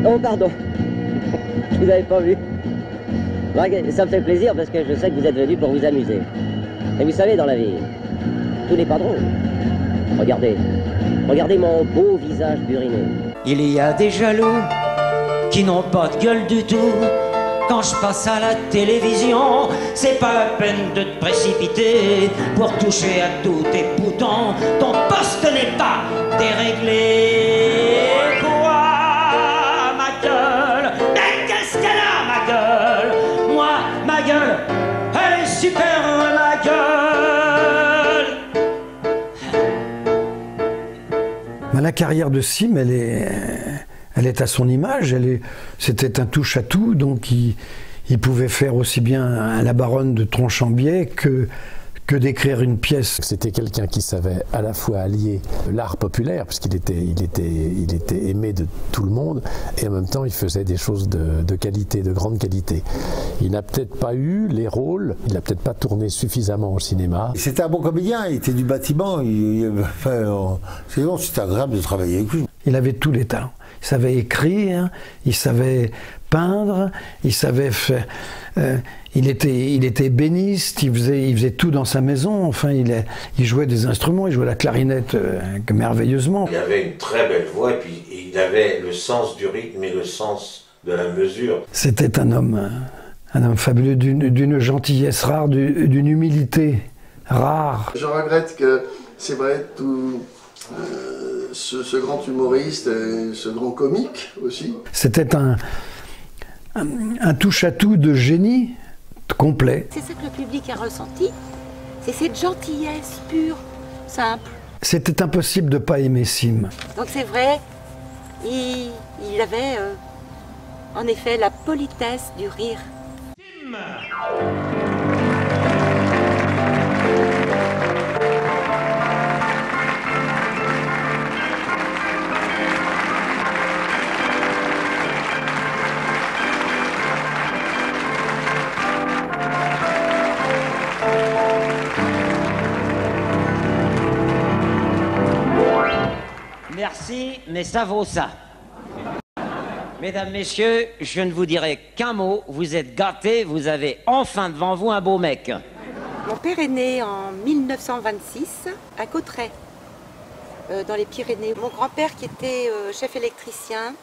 Oh, pardon. Je vous avais pas vu. Ouais, ça me fait plaisir parce que je sais que vous êtes venu pour vous amuser. Et vous savez, dans la vie, tout n'est pas drôle. Regardez. Regardez mon beau visage buriné. Il y a des jaloux qui n'ont pas de gueule du tout. Quand je passe à la télévision, c'est pas la peine de te précipiter pour toucher à tous tes boutons. Ton poste n'est pas déréglé. Quoi, ma gueule? Mais qu'est-ce qu'elle a, ma gueule? Moi, ma gueule, elle est super, ma gueule. Mais la carrière de Sim, elle est à son image, c'était un touche-à-tout, donc il pouvait faire aussi bien La Baronne de Tronchambier que d'écrire une pièce. C'était quelqu'un qui savait à la fois allier l'art populaire, puisqu'il était aimé de tout le monde, et en même temps il faisait des choses de qualité, de grande qualité. Il n'a peut-être pas eu les rôles, il n'a peut-être pas tourné suffisamment au cinéma. C'était un bon comédien, il était du bâtiment, c'était agréable de travailler avec lui. Il avait tous les talents. Il savait écrire, il savait peindre, il savait faire... il était ébéniste, il faisait tout dans sa maison. Enfin, il jouait des instruments, il jouait la clarinette merveilleusement. Il avait une très belle voix et puis il avait le sens du rythme et le sens de la mesure. C'était un homme fabuleux, d'une gentillesse rare, d'une humilité rare. Je regrette que, c'est vrai, tout... ce grand humoriste, et ce grand comique aussi. C'était un touche-à-tout de génie complet. C'est ça que le public a ressenti, c'est cette gentillesse pure, simple. C'était impossible de ne pas aimer Sim. Donc c'est vrai, il avait en effet la politesse du rire. Sim. Merci, mais ça vaut ça. Mesdames, messieurs, je ne vous dirai qu'un mot. Vous êtes gâtés, vous avez enfin devant vous un beau mec. Mon père est né en 1926 à Cauterets, dans les Pyrénées. Mon grand-père qui était chef électricien,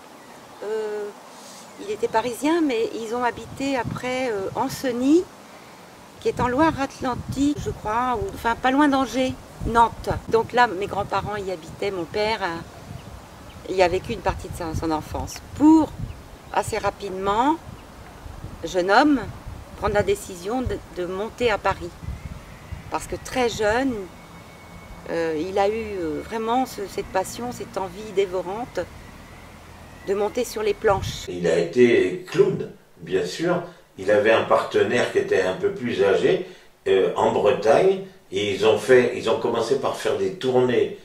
il était parisien, mais ils ont habité après Ancenis, qui est en Loire-Atlantique, je crois, ou, enfin pas loin d'Angers, Nantes. Donc là, mes grands-parents y habitaient, mon père y a vécu une partie de son enfance. Pour, assez rapidement, jeune homme, prendre la décision de monter à Paris. Parce que très jeune, il a eu vraiment cette passion, cette envie dévorante de monter sur les planches. Il a été clown, bien sûr. Il avait un partenaire qui était un peu plus âgé en Bretagne. Et ils ont commencé par faire des tournées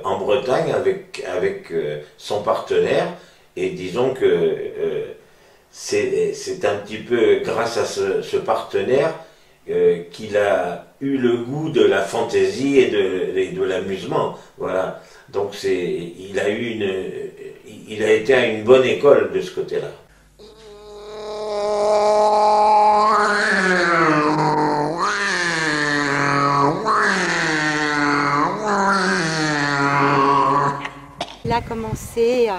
en Bretagne avec son partenaire. Et disons que c'est un petit peu grâce à ce partenaire qu'il a eu le goût de la fantaisie et de l'amusement. Voilà. Donc il a été à une bonne école de ce côté-là. Il a commencé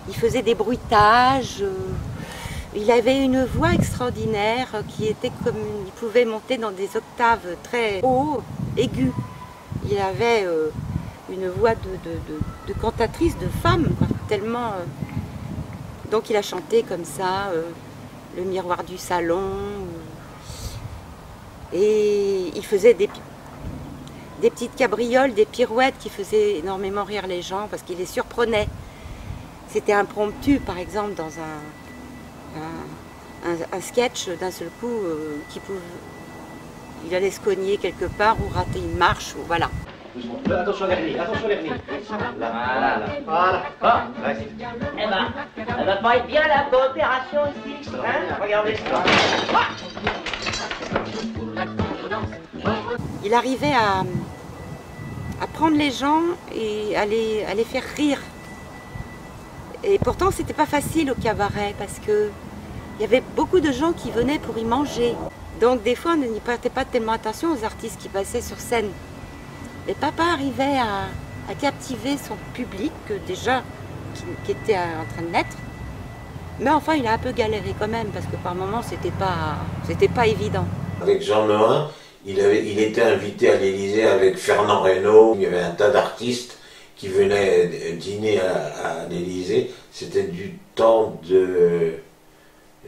il faisait des bruitages, il avait une voix extraordinaire qui était comme, il pouvait monter dans des octaves très haut, aiguës. Il avait une voix de cantatrice, de femme, quoi, tellement... Donc il a chanté comme ça, Le miroir du salon, et il faisait des petites cabrioles, des pirouettes qui faisaient énormément rire les gens parce qu'il les surprenait. C'était impromptu, par exemple, dans un sketch, d'un seul coup, il allait se cogner quelque part ou rater une marche, ou voilà. Attention vernis, attention vernis. Voilà. Ah, vas-y. Eh ben, elle va pas être bien la coopération ici, hein? Regardez ça. Il arrivait à prendre les gens et à les faire rire. Et pourtant, c'était pas facile au cabaret parce que il y avait beaucoup de gens qui venaient pour y manger. Donc des fois, on n'y prêtait pas tellement attention aux artistes qui passaient sur scène. Et papa arrivait à captiver son public, déjà, qui était en train de naître. Mais enfin, il a un peu galéré quand même, parce que par moments, c'était pas évident. Avec Jean Nohain, il était invité à l'Élysée avec Fernand Reynaud. Il y avait un tas d'artistes qui venaient dîner à l'Élysée. C'était du temps de...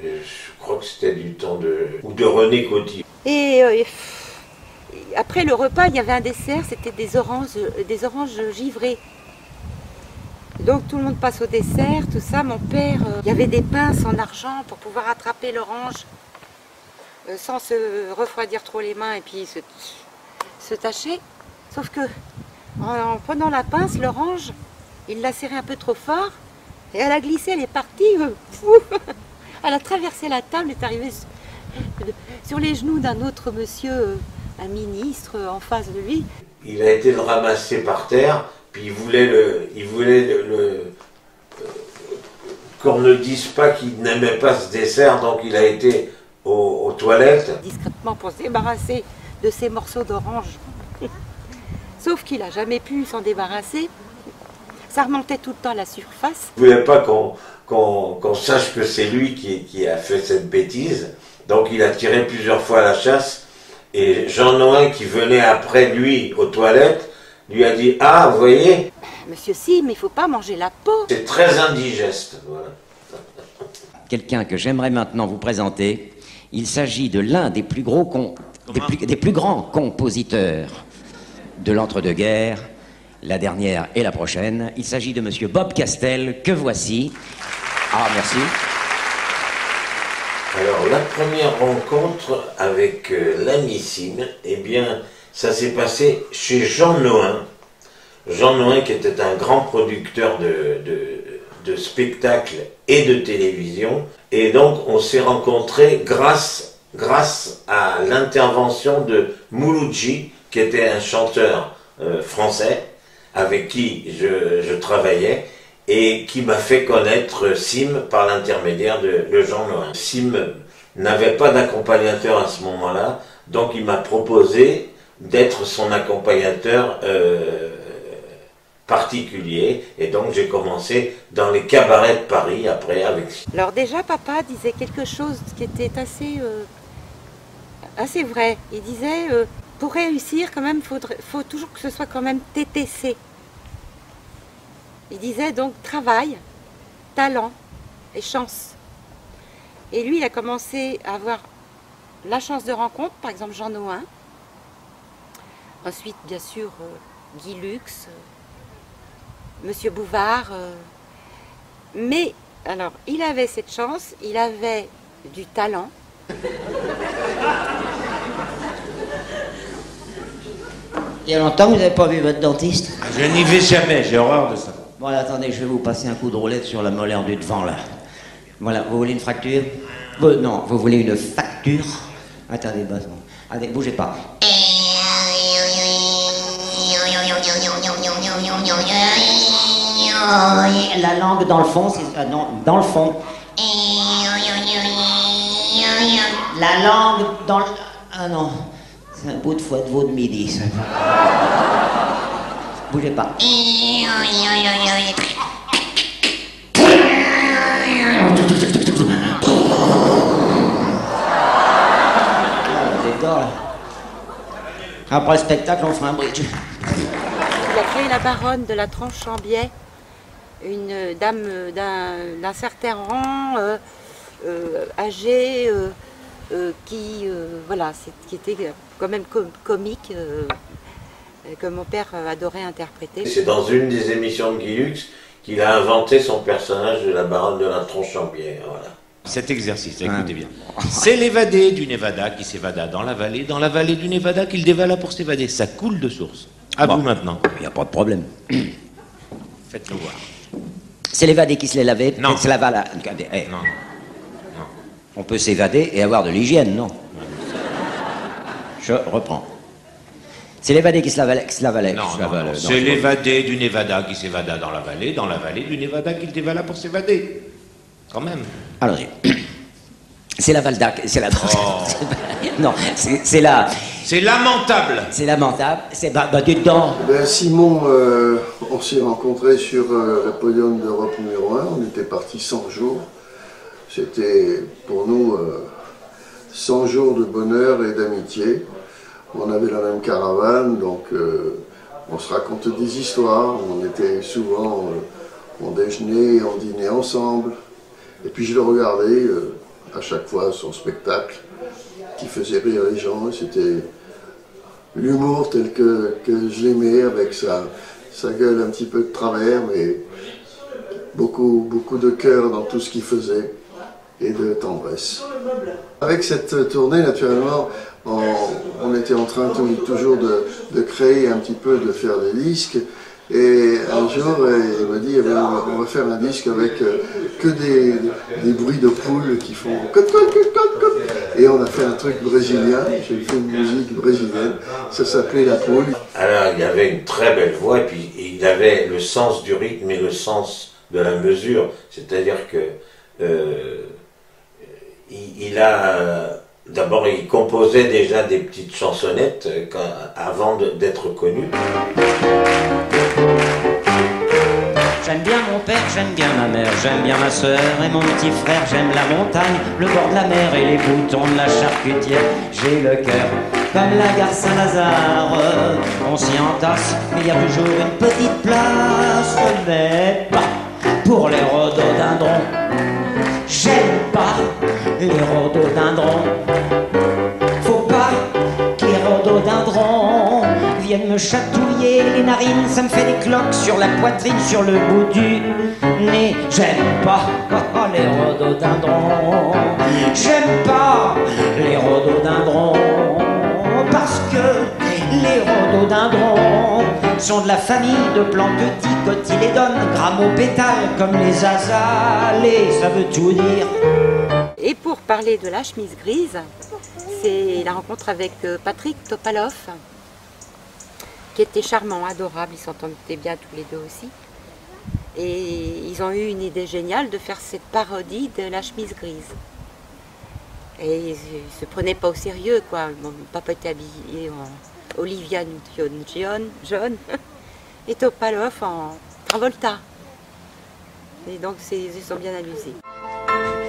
Je crois que c'était du temps de René Coty. Et après le repas, il y avait un dessert, c'était des oranges givrées. Donc tout le monde passe au dessert, tout ça. Mon père, il y avait des pinces en argent pour pouvoir attraper l'orange sans se refroidir trop les mains et puis se tâcher. Sauf que en prenant la pince, l'orange, il l'a serrée un peu trop fort et elle a glissé, elle est partie. Elle a traversé la table, est arrivée sur les genoux d'un autre monsieur, un ministre en face de lui. Il a été le ramasser par terre, puis il voulait qu'on ne dise pas qu'il n'aimait pas ce dessert, donc il a été aux toilettes. Discrètement pour se débarrasser de ces morceaux d'orange. Sauf qu'il n'a jamais pu s'en débarrasser. Ça remontait tout le temps à la surface. Il ne voulait pas qu'on sache que c'est lui qui a fait cette bêtise. Donc il a tiré plusieurs fois la chasse. Et Jean Nohain, qui venait après lui aux toilettes, lui a dit « Ah, vous voyez ?» Monsieur Sim, il ne faut pas manger la peau. C'est très indigeste. Voilà. Quelqu'un que j'aimerais maintenant vous présenter. Il s'agit de l'un des plus grands compositeurs de l'entre-deux-guerres, la dernière et la prochaine. Il s'agit de monsieur Bob Castel, que voici. Ah, merci. Alors, la première rencontre avec l'ami Sim, eh bien, ça s'est passé chez Jean Nohain. Jean Nohain, qui était un grand producteur de spectacles et de télévision. Et donc, on s'est rencontrés grâce à l'intervention de Mouloudji, qui était un chanteur français, avec qui je travaillais, et qui m'a fait connaître Sim par l'intermédiaire de Jean Nohain. Sim n'avait pas d'accompagnateur à ce moment-là, donc il m'a proposé d'être son accompagnateur particulier, et donc j'ai commencé dans les cabarets de Paris après avec Sim. Alors déjà, papa disait quelque chose qui était assez vrai. Il disait, pour réussir, quand même, faut toujours que ce soit quand même TTC. Il disait donc travail, talent et chance. Et lui, il a commencé à avoir la chance de rencontre, par exemple Jean Nohain. Ensuite, bien sûr, Guy Lux, Monsieur Bouvard. Mais, alors, il avait cette chance, il avait du talent. Il y a longtemps que vous n'avez pas vu votre dentiste? Je n'y vais jamais, j'ai horreur de ça. Bon, là, attendez, je vais vous passer un coup de roulette sur la molaire du devant, là. Voilà, vous voulez une fracture? Non, vous voulez une facture? Attendez, attendez, bougez pas. La langue dans le fond, c'est... non, dans le fond. La langue dans le... Ah non, c'est un bout de foie de veau de midi, ça. Bougez pas. Après le spectacle, on fera un bridge. Il a créé la baronne de la Tranche-Chambier, une dame d'un certain rang, âgée, qui était quand même comique, que mon père adorait interpréter. C'est dans une des émissions de Guy Lux qu'il a inventé son personnage de la baronne de la Tranche-Chambier. Voilà. Cet exercice, écoutez bien. C'est l'évadé du Nevada qui s'évada dans la vallée du Nevada qu'il dévala pour s'évader. Ça coule de source. À vous maintenant. Il n'y a pas de problème. Faites-nous voir. C'est l'évadé qui se l'est lavé. Non. Se lava la... Non. On peut s'évader et avoir de l'hygiène, non? Je reprends. C'est l'évadé qui se la valait. Non, c'est l'évadé du Nevada qui s'évada dans la vallée du Nevada qui le dévala pour s'évader. Quand même. Allons-y. C'est la Valdac, c'est la... Oh. Non, c'est la... C'est lamentable. C'est lamentable, c'est... Bah, dites donc. Ben, Simon, on s'est rencontrés sur le podium d'Europe numéro 1, on était partis 100 jours. C'était pour nous 100 jours de bonheur et d'amitié. On avait la même caravane, donc on se racontait des histoires. On était souvent, on déjeunait, on dînait ensemble. Et puis je le regardais à chaque fois son spectacle qui faisait rire les gens. C'était l'humour tel que je l'aimais, avec sa gueule un petit peu de travers, mais beaucoup de cœur dans tout ce qu'il faisait et de tendresse. Avec cette tournée, naturellement, on était en train toujours de créer un petit peu, de faire des disques. Et un jour, il m'a dit, on va faire un disque avec que des bruits de poules qui font cote, cote, cote, cote, cote. Et on a fait un truc brésilien, j'ai fait une musique brésilienne, ça s'appelait La Poule. Alors, il avait une très belle voix, et puis il avait le sens du rythme et le sens de la mesure. C'est-à-dire que d'abord, il composait déjà des petites chansonnettes avant d'être connu. J'aime bien mon père, j'aime bien ma mère, j'aime bien ma soeur et mon petit frère. J'aime la montagne, le bord de la mer et les boutons de la charcutière. J'ai le cœur comme la gare Saint-Lazare. On s'y entasse, mais il y a toujours une petite place. Mais pas pour les rhododendrons. J'aime pas les rhododendrons. Faut pas que les rhododendrons viennent me chatouiller les narines. Ça me fait des cloques sur la poitrine, sur le bout du nez. J'aime pas les rhododendrons. J'aime pas les rhododendrons. Parce que les rhododendrons sont de la famille de plantes dicotylédones, gramopétales comme les azalées, ça veut tout dire. Et pour parler de la chemise grise, c'est la rencontre avec Patrick Topalov, qui était charmant, adorable, ils s'entendaient bien tous les deux aussi. Et ils ont eu une idée géniale de faire cette parodie de la chemise grise. Et ils ne se prenaient pas au sérieux, quoi. Mon papa était habillé en Olivia Newton-John et Topalov en Travolta. Et donc ils se sont bien amusés.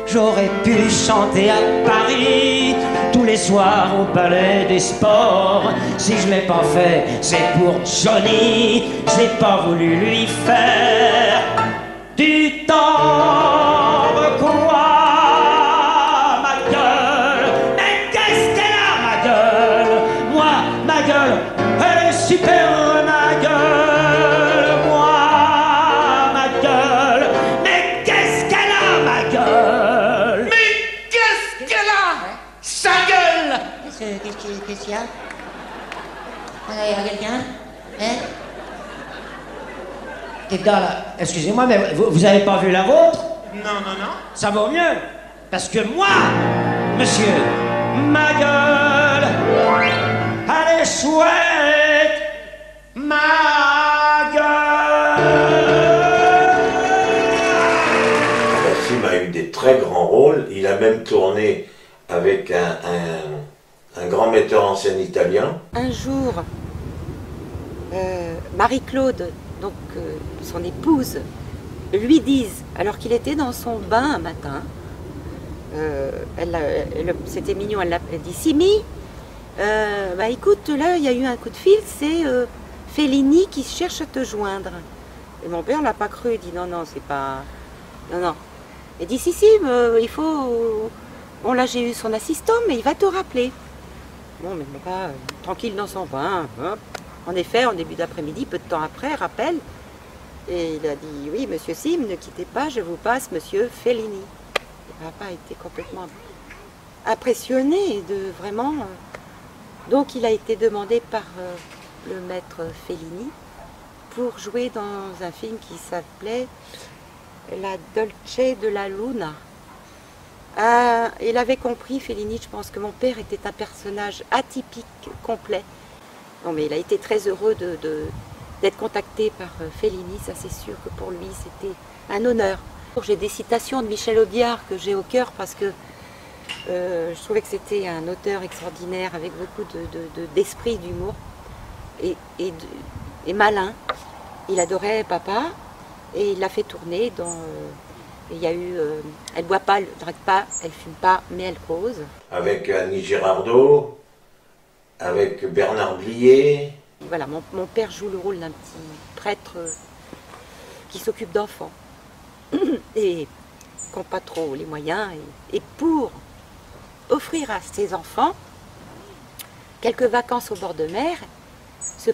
J'aurais pu chanter à Paris tous les soirs au Palais des Sports. Si je l'ai pas fait, c'est pour Johnny. J'ai pas voulu lui faire du temps. Quoi, ma gueule? Mais qu'est-ce qu'elle a, ma gueule? Moi, ma gueule, elle est super, ma gueule. Moi, ma gueule, mais qu'est-ce qu'elle a, ma gueule? Qu'est-ce qu'elle a? Sa gueule! Qu'est-ce qu'il y a? Il y a quelqu'un? Hein? Quelqu'un là, excusez-moi, mais vous avez pas vu la vôtre? Non. Ça vaut mieux. Parce que moi, monsieur, ma gueule, elle est chouette, ma gueule. Sim a eu des très grands rôles. Il a même tourné avec un grand metteur en scène italien. Un jour, Marie-Claude, donc son épouse, lui disent, alors qu'il était dans son bain un matin, c'était mignon, elle dit « Simi, bah écoute, là, il y a eu un coup de fil, c'est Fellini qui cherche à te joindre. » Et mon père l'a pas cru, il dit « Non, c'est pas... Non. » Il dit « Si, il faut... Bon, là, j'ai eu son assistant, mais il va te rappeler. » Bon, mais mon père, tranquille dans son bain, hop. En effet, en début d'après-midi, peu de temps après, rappelle. Et il a dit, oui, monsieur Sim, ne quittez pas, je vous passe monsieur Fellini. Et papa était complètement impressionné de vraiment... Donc il a été demandé par le maître Fellini pour jouer dans un film qui s'appelait La Dolce de la Luna. Il avait compris, Fellini, je pense que mon père était un personnage atypique, complet. Non, mais il a été très heureux d'être contacté par Fellini, ça c'est sûr que pour lui c'était un honneur. J'ai des citations de Michel Audiard que j'ai au cœur parce que je trouvais que c'était un auteur extraordinaire avec beaucoup d'esprit, d'humour et malin. Il adorait Papa et il l'a fait tourner dans... il y a eu Elle boit pas, elle drague pas, elle fume pas, mais elle cause. Avec Annie Girardot, avec Bernard Blier. Voilà, mon père joue le rôle d'un petit prêtre qui s'occupe d'enfants et qui n'a pas trop les moyens. Et pour offrir à ses enfants quelques vacances au bord de mer, ce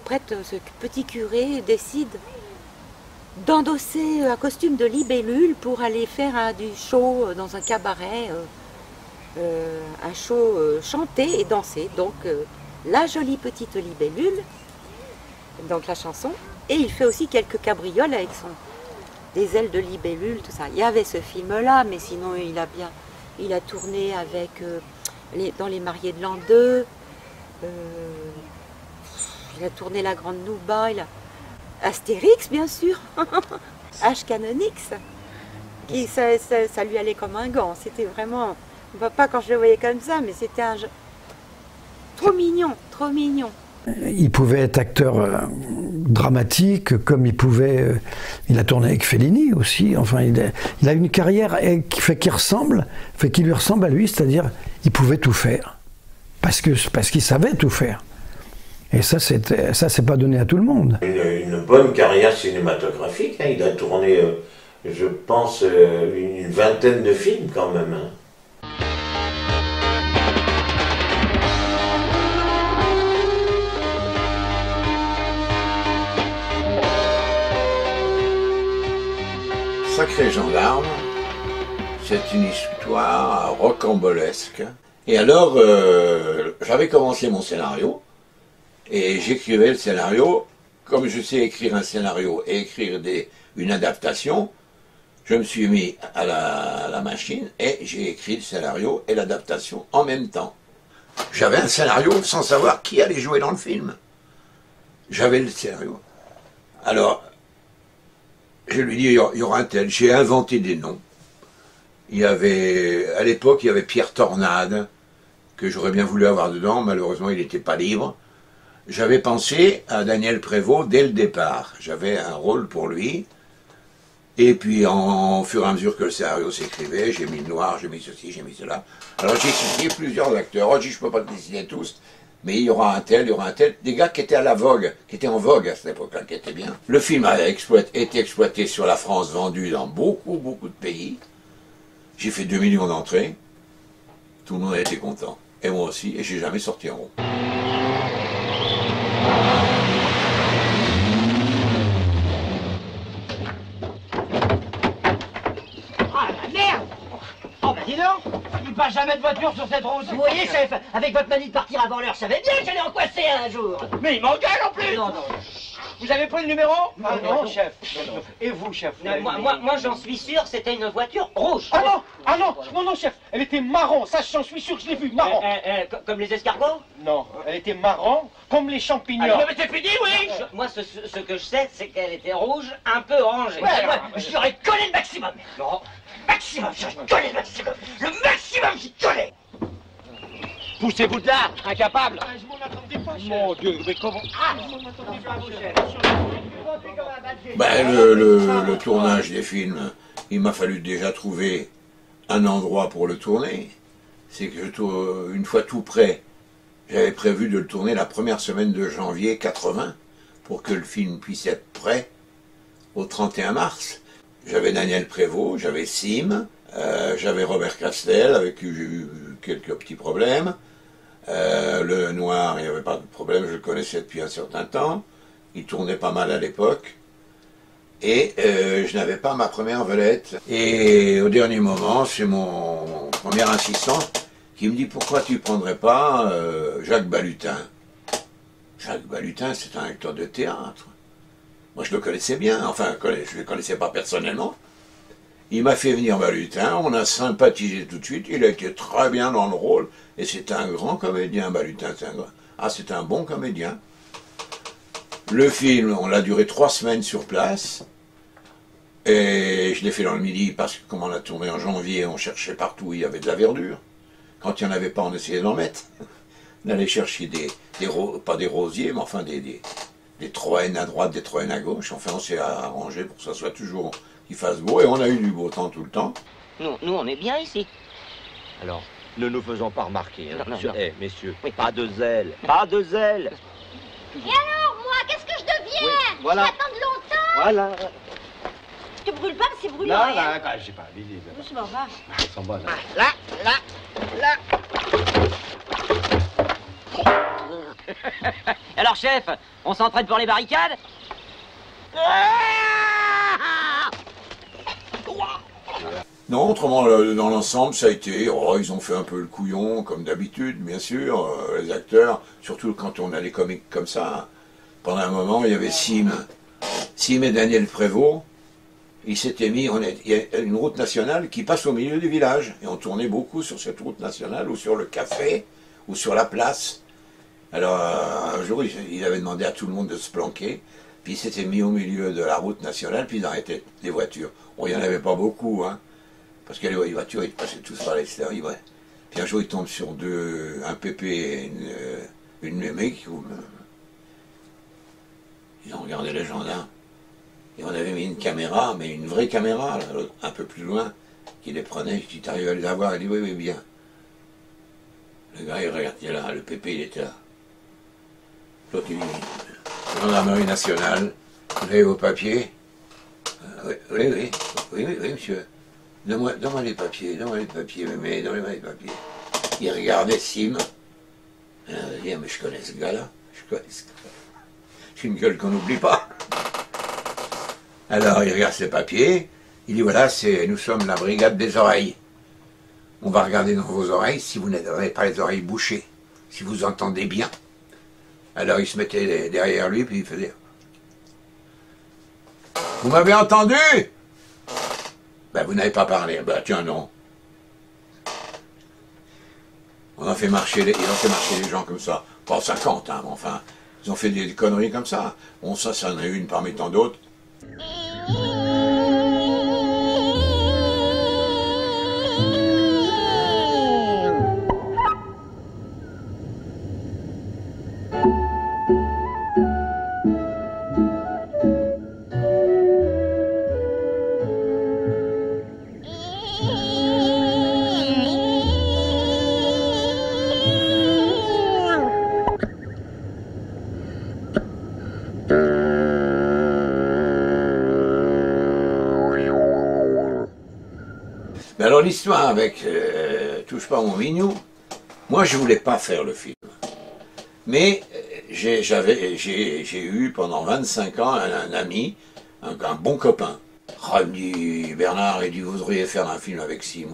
petit curé décide d'endosser un costume de libellule pour aller faire du show dans un cabaret, un show chanté et dansé. Donc la jolie petite libellule, donc la chanson, et il fait aussi quelques cabrioles avec des ailes de libellule, tout ça. Il y avait ce film-là, mais sinon il a tourné avec dans Les Mariés de l'an 2, il a tourné La Grande Nouba, Astérix bien sûr, H. Canonix, ça lui allait comme un gant, c'était vraiment, pas quand je le voyais comme ça, mais c'était un jeu trop mignon, trop mignon. Il pouvait être acteur dramatique, comme il a tourné avec Fellini aussi. Enfin, il a une carrière qui lui ressemble à lui, c'est-à-dire il pouvait tout faire parce qu'il savait tout faire. Et ça, c'est pas donné à tout le monde. Une bonne carrière cinématographique. Hein. Il a tourné, je pense, une vingtaine de films quand même. Hein. Sacré gendarme, c'est une histoire rocambolesque. Et alors, j'avais commencé mon scénario, et j'écrivais le scénario. Comme je sais écrire un scénario et écrire une adaptation, je me suis mis à la machine et j'ai écrit le scénario et l'adaptation en même temps. J'avais un scénario sans savoir qui allait jouer dans le film. J'avais le scénario. Alors, je lui dis, il y aura un tel. J'ai inventé des noms. À l'époque, il y avait Pierre Tornade, que j'aurais bien voulu avoir dedans. Malheureusement, il n'était pas libre. J'avais pensé à Daniel Prévost dès le départ. J'avais un rôle pour lui. Et puis, au fur et à mesure que le scénario s'écrivait, j'ai mis le noir, j'ai mis ceci, j'ai mis cela. Alors, j'ai cité plusieurs acteurs. Oh, je ne peux pas les citer tous. Mais il y aura un tel, des gars qui étaient à la vogue, qui étaient en vogue à cette époque-là, qui étaient bien. Le film a été exploité sur la France, vendu dans beaucoup, beaucoup de pays. J'ai fait 2 millions d'entrées. Tout le monde a été content. Et moi aussi, et j'ai jamais sorti un rond. Ah la merde! Oh bah dis donc! Il passe jamais de voiture sur cette route! Vous voyez, chef, avec votre manie de partir avant l'heure, je savais bien que j'allais en coincer un jour! Mais il m'engueule en plus! Non, non. Vous avez pris le numéro? Ah non, chef. Non. Et vous, chef? Moi j'en suis sûr, c'était une voiture rouge. Ah non! Ah non! Non, chef, elle était marron, ça j'en suis sûr que je l'ai vue, marron. Comme les escargots? Non, elle était marron, comme les champignons. Ah, mais c'est fini, oui! Moi, ce que je sais, c'est qu'elle était rouge, un peu orangée. Ouais, je lui aurais collé le maximum. Non, maximum, j'aurais collé le maximum. Le maximum, j'y collais. Poussez-vous de là, incapable. Ah, je m'en attendais pas, chef. Mon Dieu, mais comment? Ah, je m'en attendais pas, chef. Ben, le tournage des films, il m'a fallu déjà trouver un endroit pour le tourner. C'est que une fois tout prêt, j'avais prévu de le tourner la première semaine de janvier 80 pour que le film puisse être prêt au 31 mars. J'avais Daniel Prévost, j'avais Sim, j'avais Robert Castel avec qui j'ai eu quelques petits problèmes. Le noir, il n'y avait pas de problème, je le connaissais depuis un certain temps. Il tournait pas mal à l'époque. Et je n'avais pas ma première vedette. Et au dernier moment, c'est mon premier assistant qui me dit « Pourquoi tu ne prendrais pas Jacques Balutin ?» Jacques Balutin, c'est un acteur de théâtre. Moi, je le connaissais bien. Enfin, je ne le connaissais pas personnellement. Il m'a fait venir Balutin, on a sympathisé tout de suite, il a été très bien dans le rôle, et c'est un grand comédien, Balutin, c'est un bon comédien. Le film, on l'a duré 3 semaines sur place. Et je l'ai fait dans le Midi parce que comme on a tourné en janvier, on cherchait partout où il y avait de la verdure. Quand il n'y en avait pas, on essayait d'en mettre. On allait chercher pas des rosiers, mais enfin des troènes à droite, des troènes à gauche. Enfin, on s'est arrangé pour que ça soit toujours qu'il fasse beau. Et on a eu du beau temps tout le temps. Nous, on est bien ici. Alors, ne nous faisons pas remarquer. Hein. Non. Eh, messieurs, oui. Pas de zèle. Pas de zèle. Et alors, moi, qu'est-ce que je deviens? Oui, voilà. J'attends longtemps. Voilà. Je te brûle pas, c'est brûlant. Là, je sais pas. Doucement, va. Ils sont bonnes. Là. Alors, chef, on s'entraîne pour les barricades? Non, autrement, dans l'ensemble, ça a été... Oh, ils ont fait un peu le couillon, comme d'habitude, bien sûr, les acteurs, surtout quand on a les comiques comme ça. Pendant un moment, il y avait Sim et Daniel Prévost. Ils s'étaient mis... Il y a une route nationale qui passe au milieu du village. Et on tournait beaucoup sur cette route nationale, ou sur le café, ou sur la place. Alors, un jour, ils avaient demandé à tout le monde de se planquer. Puis ils s'étaient mis au milieu de la route nationale, puis ils arrêtaient les voitures. Bon, il n'y en avait pas beaucoup, hein. Parce que les voitures, ils passaient tous par l'extérieur. Puis un jour, ils tombent sur un pépé et une mémé qui... Ils ont regardé les gendarmes. Et on avait mis une caméra, mais une vraie caméra, là, un peu plus loin, qui les prenait. Je dis, t'arrives à les avoir? Il dit, oui, bien. Le gars, il regardait là, le pépé, il était là. L'autre, il dit, gendarmerie nationale, vous avez vos papiers? Oui, monsieur. Donne-moi les papiers, mais donnez-moi les papiers. Il regardait Sim. Il dit, mais je connais ce gars-là. J'ai une gueule qu'on n'oublie pas. Alors, il regarde ses papiers. Il dit, voilà, nous sommes la brigade des oreilles. On va regarder dans vos oreilles si vous n'avez pas les oreilles bouchées, si vous entendez bien. Alors, il se mettait derrière lui, puis il faisait... Vous m'avez entendu? Ben, vous n'avez pas parlé. Ben, tiens, non. Ils ont fait marcher les gens comme ça. Pas 50, hein, mais enfin, ils ont fait des conneries comme ça. Bon, ça en est une parmi tant d'autres. Alors l'histoire avec Touche pas à mon mignon, moi je voulais pas faire le film. Mais j'ai eu pendant 25 ans un ami, un bon copain. Ah, il me dit, Bernard, il dit, vous devriez faire un film avec Sim.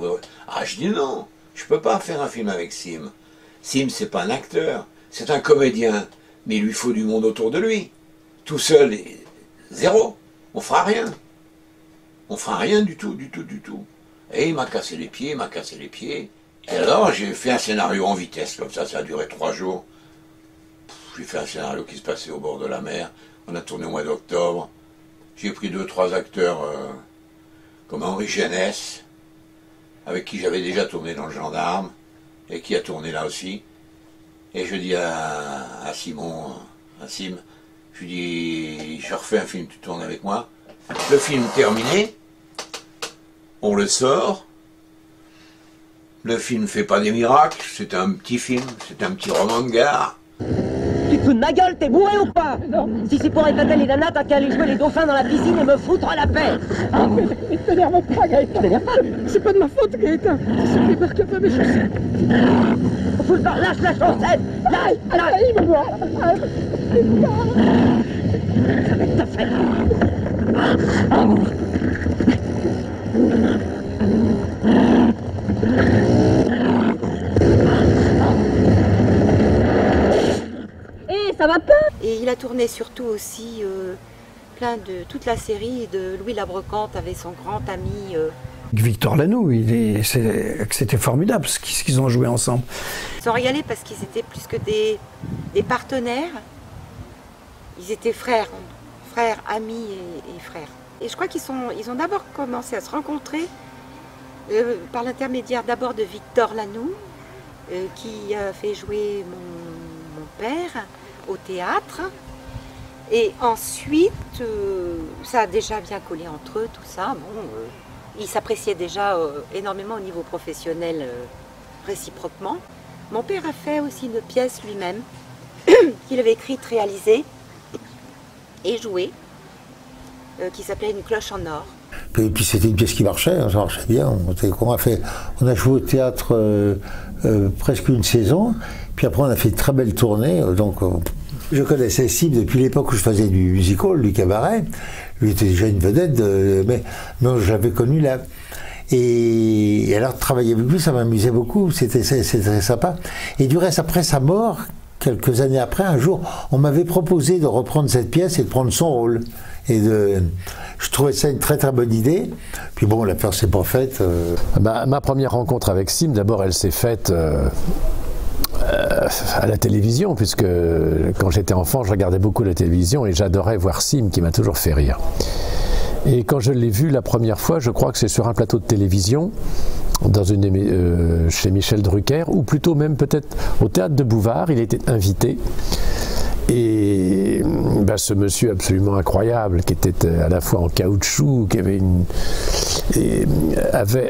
Ah, je dis non, je peux pas faire un film avec Sim. Sim, c'est pas un acteur, c'est un comédien, mais il lui faut du monde autour de lui. Tout seul, zéro, on fera rien. On fera rien du tout. Et il m'a cassé les pieds, Et alors, j'ai fait un scénario en vitesse, comme ça a duré 3 jours. J'ai fait un scénario qui se passait au bord de la mer. On a tourné au mois d'octobre. J'ai pris 2-3 acteurs, comme Henri Genès, avec qui j'avais déjà tourné dans Le Gendarme, et qui a tourné là aussi. Et je dis à Sim, je lui dis, je refais un film, tu tournes avec moi. Le film terminé. On le sort. Le film fait pas des miracles, c'est un petit film, c'est un petit roman de gare. Tu te fous de ma gueule, t'es bourré ou pas? Non. Si c'est pour épater les nanas, t'as qu'à aller jouer les dauphins dans la piscine et me foutre la paix. Ah, mais t'énerve pas, Gaëtan. Je t'énerve pas. C'est pas de ma faute, Gaëtan. C'est que débarque pas mes chaussettes. Fous le lâche la chaussette. Lâche. Il me voit. Ça va être ta fête. Ça va pas. Et il a tourné surtout aussi toute la série de Louis Labrocante avec son grand ami. Victor Lanoux, c'était formidable ce qu'ils ont joué ensemble. Ils sont régalés parce qu'ils étaient plus que des partenaires. Ils étaient frères, amis et frères. Et je crois ils ont d'abord commencé à se rencontrer par l'intermédiaire d'abord de Victor Lanoux, qui a fait jouer mon père au théâtre. Et ensuite, ça a déjà bien collé entre eux, tout ça. Bon, ils s'appréciaient déjà énormément au niveau professionnel, réciproquement. Mon père a fait aussi une pièce lui-même, qu'il avait écrite, réalisée et jouée, qui s'appelait Une cloche en or. Et puis c'était une pièce qui marchait, ça marchait bien. On a joué au théâtre presque une saison, puis après on a fait une très belle tournée. Je connaissais Sim depuis l'époque où je faisais du musical, du cabaret. Lui était déjà une vedette, mais j'avais connu là. Et alors travailler avec lui, ça m'amusait beaucoup, c'était très sympa. Et du reste, après sa mort, quelques années après, un jour, on m'avait proposé de reprendre cette pièce et de prendre son rôle. Je trouvais ça une très très bonne idée. Puis bon, l'affaire s'est pas faite. Ma première rencontre avec Sim, d'abord, elle s'est faite à la télévision, puisque quand j'étais enfant, je regardais beaucoup la télévision et j'adorais voir Sim, qui m'a toujours fait rire. Et quand je l'ai vu la première fois, je crois que c'est sur un plateau de télévision, chez Michel Drucker, ou plutôt même peut-être au Théâtre de Bouvard, il était invité. Et ce monsieur absolument incroyable, qui était à la fois en caoutchouc, qui avait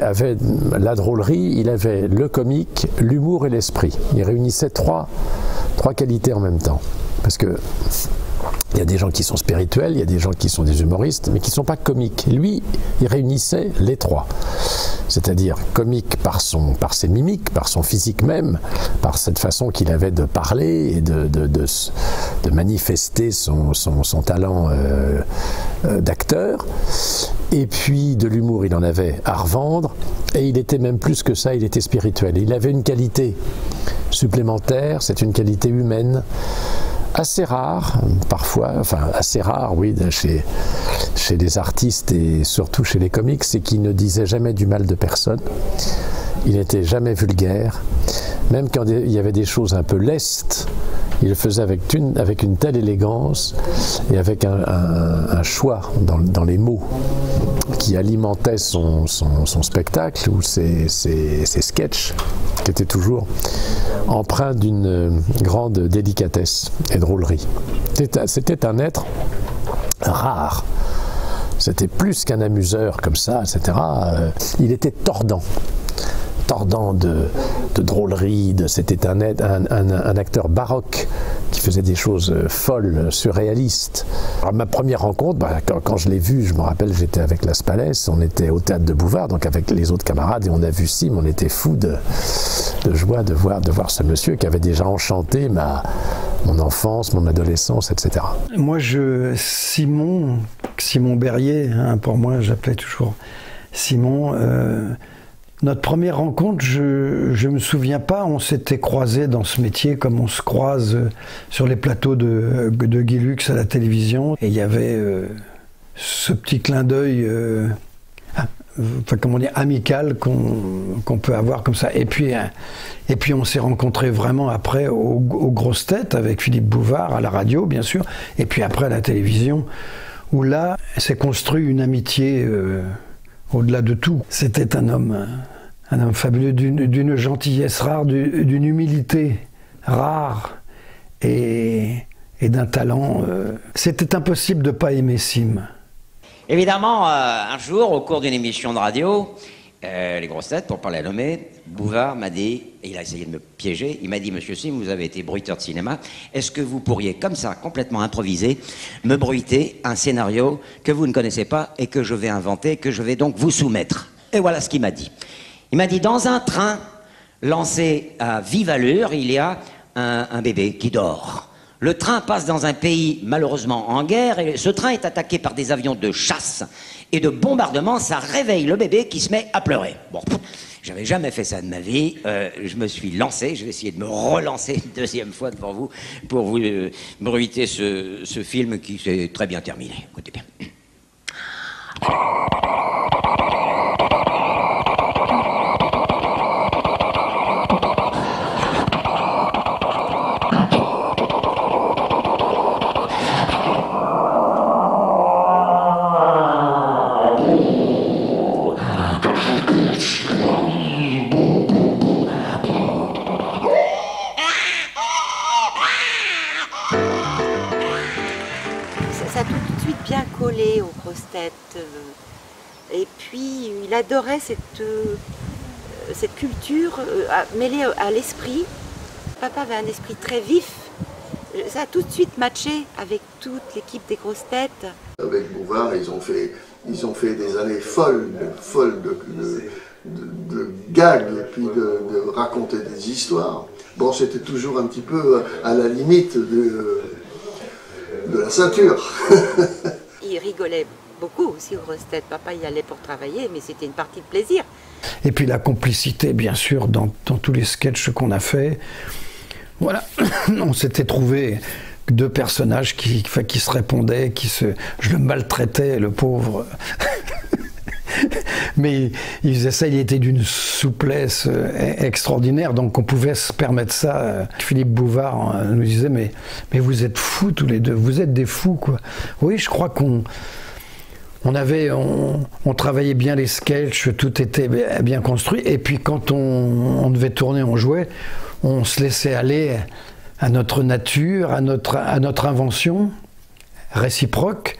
avait la drôlerie, il avait le comique, l'humour et l'esprit. Il réunissait trois qualités en même temps. Parce que il y a des gens qui sont spirituels, il y a des gens qui sont des humoristes, mais qui ne sont pas comiques. Et lui, il réunissait les trois. C'est-à-dire comique par ses mimiques, par son physique même, par cette façon qu'il avait de parler et de manifester son talent d'acteur. Et puis de l'humour, il en avait à revendre. Et il était même plus que ça, il était spirituel. Et il avait une qualité supplémentaire, c'est une qualité humaine, assez rare, parfois, enfin assez rare, oui, chez les artistes et surtout chez les comiques, c'est qu'il ne disait jamais du mal de personne. Il n'était jamais vulgaire. Même quand il y avait des choses un peu lestes, il le faisait avec une telle élégance et avec un choix dans les mots qui alimentait son spectacle ou ses sketchs, qui étaient toujours empreints d'une grande délicatesse et drôlerie. C'était un être rare. C'était plus qu'un amuseur comme ça, etc. Il était tordant de drôlerie, c'était un acteur baroque qui faisait des choses folles, surréalistes. Alors, ma première rencontre, quand je l'ai vu, je me rappelle, j'étais avec Las Palais, on était au Théâtre de Bouvard, donc avec les autres camarades, et on a vu Sim, on était fous de joie de voir ce monsieur qui avait déjà enchanté mon enfance, mon adolescence, etc. Moi, Simon Berrier, pour moi, j'appelais toujours Simon. Notre première rencontre, je me souviens pas, on s'était croisés dans ce métier comme on se croise sur les plateaux de Guy Lux à la télévision. Et il y avait ce petit clin d'œil, comment dire, amical qu'on peut avoir comme ça. Et puis on s'est rencontrés vraiment après aux grosses têtes avec Philippe Bouvard à la radio, bien sûr, et puis après à la télévision, où là s'est construit une amitié au-delà de tout. C'était un homme fabuleux, d'une gentillesse rare, d'une humilité rare et d'un talent. C'était impossible de ne pas aimer Sim. Évidemment, un jour, au cours d'une émission de radio, Les Grosses Têtes, pour pas la nommer, Bouvard m'a dit, et il a essayé de me piéger, il m'a dit, Monsieur Sim, vous avez été bruiteur de cinéma, est-ce que vous pourriez, comme ça, complètement improviser, me bruiter un scénario que vous ne connaissez pas et que je vais inventer, que je vais donc vous soumettre? Et voilà ce qu'il m'a dit. Il m'a dit, dans un train lancé à vive allure, il y a un bébé qui dort. Le train passe dans un pays malheureusement en guerre et ce train est attaqué par des avions de chasse et de bombardement. Ça réveille le bébé qui se met à pleurer. Bon, j'avais jamais fait ça de ma vie. Je me suis lancé. Je vais essayer de me relancer une deuxième fois devant vous pour vous bruiter ce film qui s'est très bien terminé. Écoutez bien. Ça a tout de suite bien collé aux grosses têtes. Et puis, il adorait cette culture mêlée à l'esprit. Papa avait un esprit très vif. Ça a tout de suite matché avec toute l'équipe des grosses têtes. Avec Bouvard, ils ont fait des années folles de gags et puis de raconter des histoires. Bon, c'était toujours un petit peu à la limite de la ceinture. Il rigolait beaucoup aussi aux grosses têtes. Papa y allait pour travailler, mais c'était une partie de plaisir. Et puis la complicité, bien sûr, dans tous les sketchs qu'on a fait. Voilà, on s'était trouvé deux personnages qui se répondaient, je le maltraitais, le pauvre. Mais il faisait ça, il était d'une souplesse extraordinaire, donc on pouvait se permettre ça. Philippe Bouvard nous disait, mais vous êtes fous tous les deux, vous êtes des fous, quoi. Oui, je crois qu'on travaillait bien les sketchs, tout était bien construit, et puis quand on devait tourner, on jouait, on se laissait aller à notre nature, à notre invention réciproque,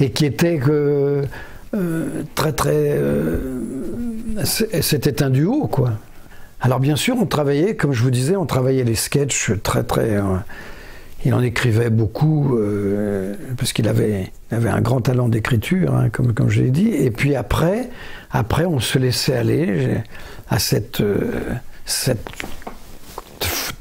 et qui était que c'était un duo, quoi. Alors bien sûr, on travaillait, comme je vous disais, on travaillait les sketchs il en écrivait beaucoup, parce qu'il avait un grand talent d'écriture, hein, comme je l'ai dit. Et puis après, on se laissait aller à cette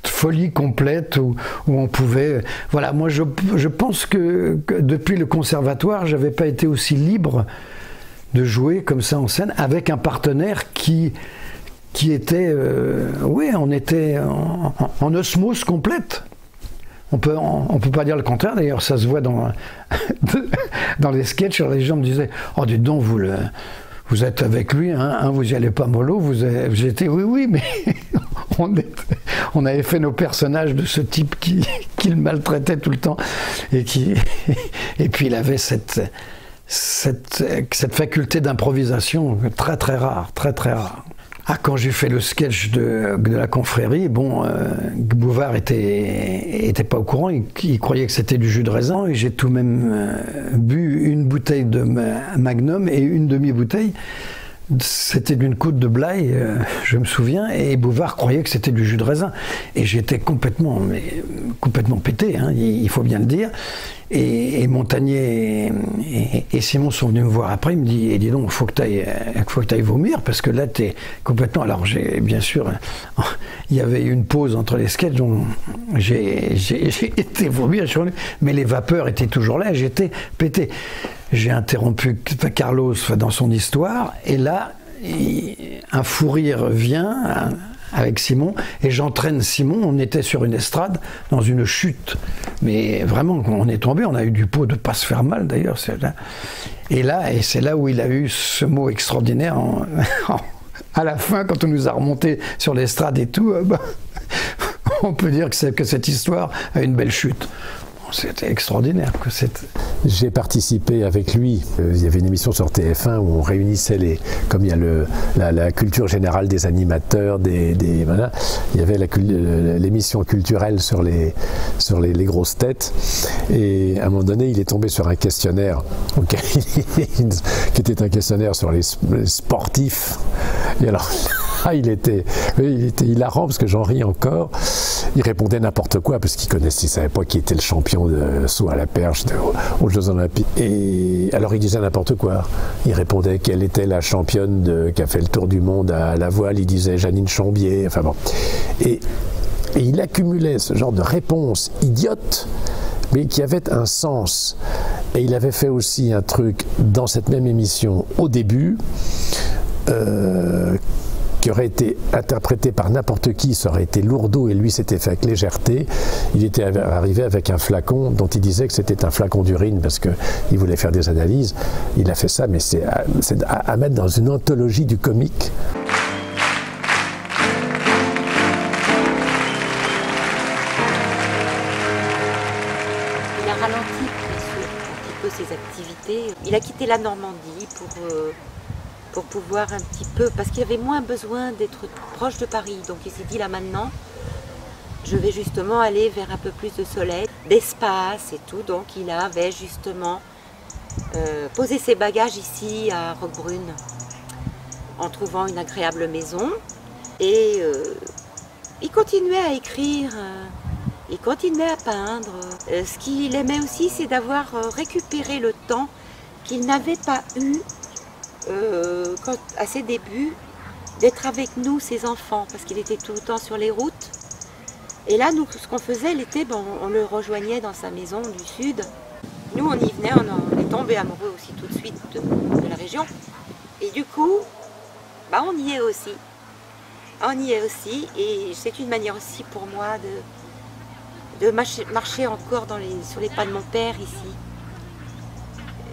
folie complète où on pouvait... Voilà, moi je pense que depuis le conservatoire, j'avais pas été aussi libre de jouer comme ça en scène avec un partenaire qui était... oui, on était en osmose complète. On peut pas dire le contraire, d'ailleurs ça se voit dans les sketchs, les gens me disaient « Oh, dites donc, vous êtes avec lui, hein, vous y allez pas mollo, j'étais oui, mais on avait fait nos personnages de ce type qui le maltraitait tout le temps et puis il avait cette faculté d'improvisation très très rare, très très rare. Ah, quand j'ai fait le sketch de la confrérie, bon, Bouvard était pas au courant, il croyait que c'était du jus de raisin, et j'ai tout de même bu une bouteille de Magnum et une demi-bouteille. C'était d'une coude de Blaye, je me souviens, et Bouvard croyait que c'était du jus de raisin. Et j'étais complètement pété, hein, il faut bien le dire. Et Montagnier et Simon sont venus me voir après, il me dit, dis donc, il faut que tu ailles vomir, parce que là, tu es complètement... Alors, bien sûr, il y avait une pause entre les sketchs, donc j'ai été vomir, mais les vapeurs étaient toujours là, j'étais pété. J'ai interrompu Carlos dans son histoire, et là, un fou rire vient avec Simon, et j'entraîne Simon, on était sur une estrade, dans une chute. Mais vraiment, on est tombé, on a eu du pot de pas se faire mal d'ailleurs. Et c'est là où il a eu ce mot extraordinaire à la fin, quand on nous a remonté sur l'estrade et tout, on peut dire que cette histoire a une belle chute. C'était extraordinaire. J'ai participé avec lui. Il y avait une émission sur TF1 où on réunissait comme il y a la culture générale des animateurs, voilà. Il y avait l'émission culturelle sur les grosses têtes. Et à un moment donné, il est tombé sur un questionnaire qui était un questionnaire sur les sportifs. Et alors, il était hilarant parce que j'en ris encore. Il répondait n'importe quoi parce qu'il savait pas qui était le champion de saut à la perche aux Jeux Olympiques. Et alors il disait n'importe quoi. Il répondait quelle était la championne qui a fait le tour du monde à la voile. Il disait Janine Chambier. Enfin bon. Et il accumulait ce genre de réponses idiotes, mais qui avaient un sens. Et il avait fait aussi un truc dans cette même émission au début. Qui aurait été interprété par n'importe qui, ça aurait été lourdeau, et lui s'était fait avec légèreté. Il était arrivé avec un flacon dont il disait que c'était un flacon d'urine parce qu'il voulait faire des analyses. Il a fait ça, mais c'est à mettre dans une anthologie du comique. Il a ralenti un petit peu ses activités. Il a quitté la Normandie pour pouvoir un petit peu, parce qu'il avait moins besoin d'être proche de Paris. Donc il s'est dit là maintenant, je vais justement aller vers un peu plus de soleil, d'espace et tout. Donc il avait justement posé ses bagages ici à Roquebrune en trouvant une agréable maison. Et il continuait à écrire, il continuait à peindre. Ce qu'il aimait aussi, c'est d'avoir récupéré le temps qu'il n'avait pas eu à ses débuts, d'être avec nous, ses enfants, parce qu'il était tout le temps sur les routes. Et là, nous, ce qu'on faisait l'été, on le rejoignait dans sa maison du sud. Nous, on y venait, on est tombés amoureux aussi tout de suite de la région. Et du coup, on y est aussi. On y est aussi, et c'est une manière aussi pour moi de marcher encore sur les pas de mon père ici.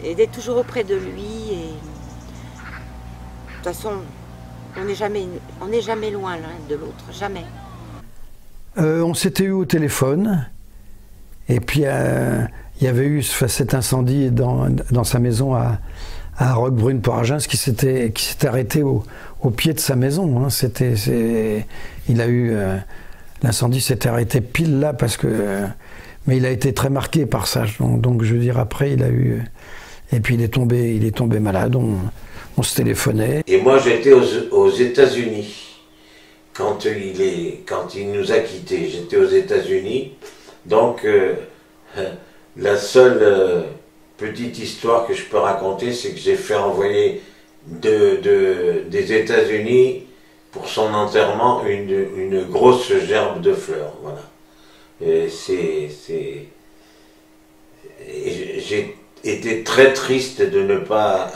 Et d'être toujours auprès de lui. Et de toute façon, on n'est jamais loin l'un de l'autre, jamais. On s'était eu au téléphone, et puis il y avait eu cet incendie dans sa maison à Roquebrune-Port-Argens qui s'était arrêté au pied de sa maison. Hein. L'incendie s'était arrêté pile là, mais il a été très marqué par ça. Donc je veux dire, après il a eu... Et puis il est tombé malade, on se téléphonait. Et moi j'étais aux États-Unis. Quand il nous a quittés, j'étais aux États-Unis. Donc la seule petite histoire que je peux raconter, c'est que j'ai fait envoyer des États-Unis pour son enterrement une grosse gerbe de fleurs. Voilà. Et j'ai été très triste de ne pas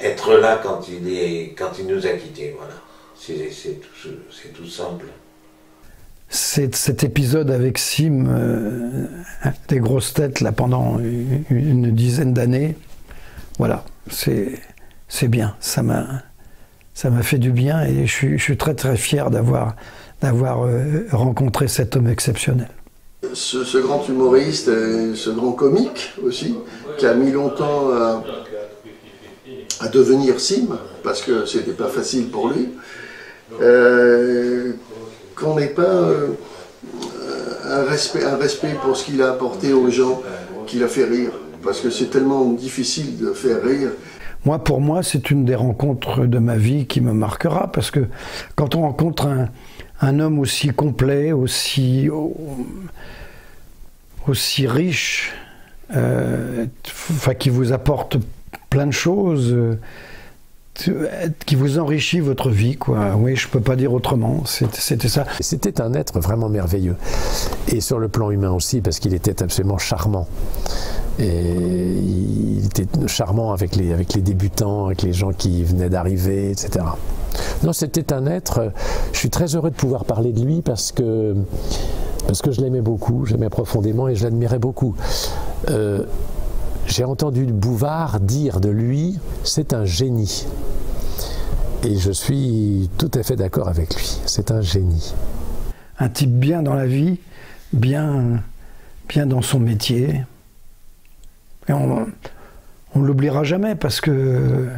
être là quand il nous a quittés. Voilà. C'est tout simple. Cet épisode avec Sim, des grosses têtes là, pendant une dizaine d'années, voilà, c'est bien, ça m'a fait du bien, et je suis très très fier d'avoir rencontré cet homme exceptionnel. Ce grand humoriste, et ce grand comique aussi, qui a mis longtemps à devenir Sim, parce que c'était pas facile pour lui, qu'on n'ait pas un respect pour ce qu'il a apporté aux gens, qu'il a fait rire, parce que c'est tellement difficile de faire rire. Pour moi, c'est une des rencontres de ma vie qui me marquera, parce que quand on rencontre un homme aussi complet, aussi riche, qui vous apporte plein de choses, qui vous enrichit votre vie, quoi. Oui, je peux pas dire autrement, c'était ça. C'était un être vraiment merveilleux, et sur le plan humain aussi, parce qu'il était absolument charmant. Et il était charmant avec les débutants, avec les gens qui venaient d'arriver, etc. Non, c'était un être, je suis très heureux de pouvoir parler de lui parce que je l'aimais beaucoup, j'aimais profondément et je l'admirais beaucoup. J'ai entendu Bouvard dire de lui, c'est un génie. Et je suis tout à fait d'accord avec lui, c'est un génie. Un type bien dans la vie, bien dans son métier. Et on ne l'oubliera jamais parce que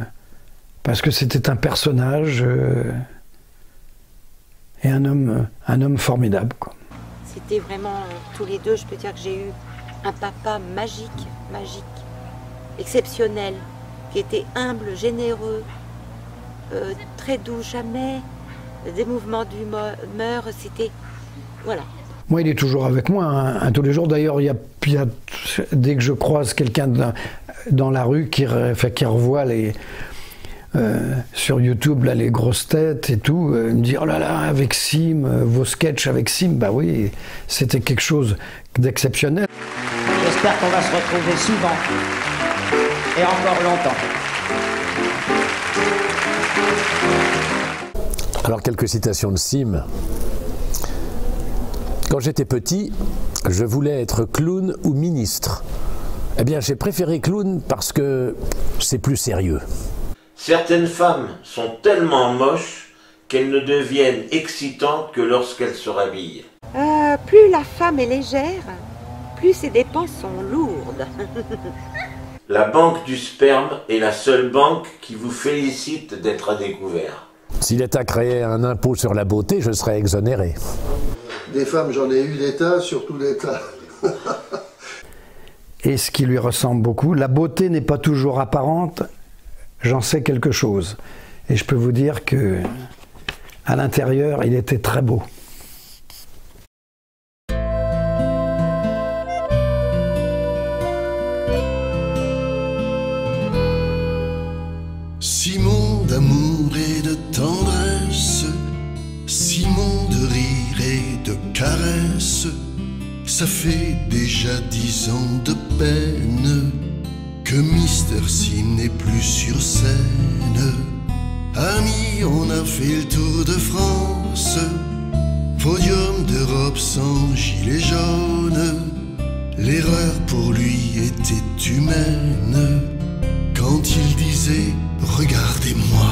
c'était un personnage et un homme formidable, quoi. C'était vraiment, tous les deux, je peux dire que j'ai eu un papa magique, exceptionnel, qui était humble, généreux, très doux, jamais des mouvements d'humeur, c'était... Voilà. Moi, il est toujours avec moi, hein, tous les jours. D'ailleurs, dès que je croise quelqu'un dans la rue qui revoit sur YouTube là, les grosses têtes et tout, me dit « Oh là là, avec Sim, vos sketchs avec Sim », bah oui, c'était quelque chose d'exceptionnel. J'espère qu'on va se retrouver souvent et encore longtemps. Alors, quelques citations de Sim. Quand j'étais petit, je voulais être clown ou ministre. Eh bien, j'ai préféré clown parce que c'est plus sérieux. Certaines femmes sont tellement moches qu'elles ne deviennent excitantes que lorsqu'elles se rhabillent. Plus la femme est légère, plus ses dépenses sont lourdes. La banque du sperme est la seule banque qui vous félicite d'être à découvert. Si l'État créait un impôt sur la beauté, je serais exonéré. Des femmes, j'en ai eu des tas, surtout des tas. Et ce qui lui ressemble beaucoup, la beauté n'est pas toujours apparente, j'en sais quelque chose. Et je peux vous dire que à l'intérieur, il était très beau. Simon d'amour et de tendresse, Simon de rire et de caresse, ça fait déjà 10 ans de peine que Mister C n'est plus sur scène. Amis, on a fait le tour de France, podium d'Europe sans gilet jaune. L'erreur pour lui était humaine quand il disait « Regardez-moi ».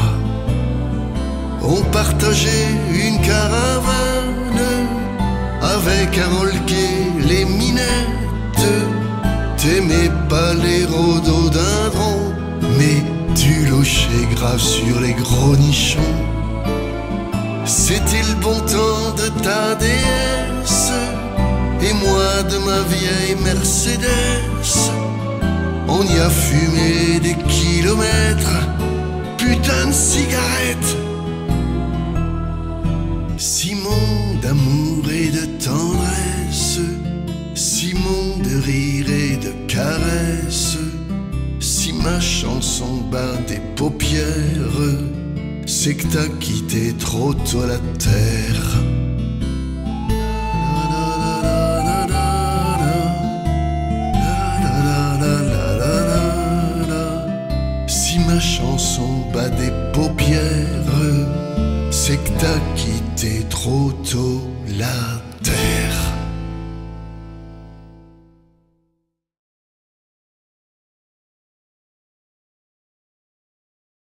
On partageait une caravane avec un holguet, les minettes. T'aimais pas les rhododendrons, mais tu lochais grave sur les gros nichons. C'était le bon temps de ta déesse et moi de ma vieille Mercedes. On y a fumé des kilomètres, putain de cigarette. Simon d'amour et de tendresse, Simon de rire et de caresse. Si ma chanson bat des paupières, c'est que t'as quitté trop tôt la terre. Si ma chanson bat des paupières, c'est que t'as quitté trop tôt la terre.